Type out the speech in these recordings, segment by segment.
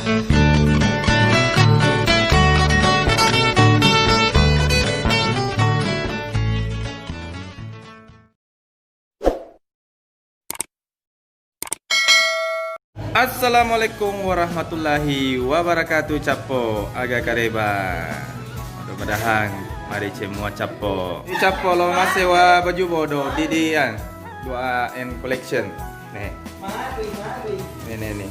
Assalamualaikum warahmatullahi wabarakatuh. Capo agak kareba. Mudah-mudahan mari semua capo. Ini capo lo masih wa baju bodoh didian 2N collection. Nih. Nih.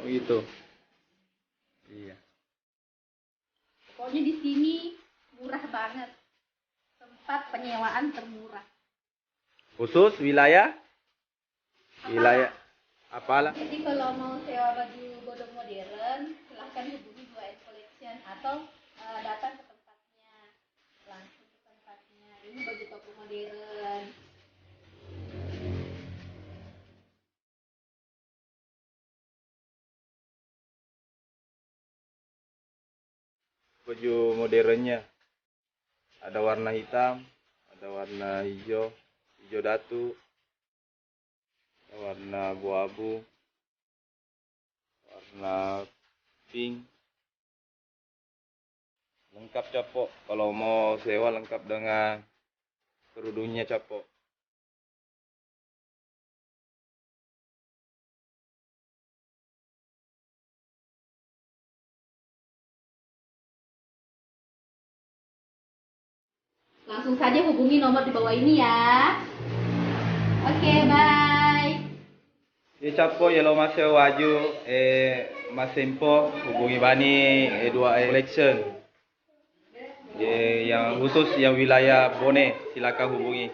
Oh gitu. Iya. Pokoknya di sini murah banget. Tempat penyewaan termurah. Khusus wilayah? Wilayah apalah? Jadi kalau mau sewa baju bodoh modern, silahkan hubungi 2N Collection atau datang ke tempatnya. Langsung ke tempatnya. Ini baju toko modern. Baju modernnya ada warna hitam, ada warna hijau datu, ada warna abu-abu, warna pink. Lengkap Capo. Kalau mau sewa lengkap dengan kerudungnya Capo. Langsung saja hubungi nomor di bawah ini ya. Oke, bye. Ini Capo ya lo masih waju Mas Sempo hubungi Bani 2 Collection. Yang khusus yang wilayah Bone silakan hubungi.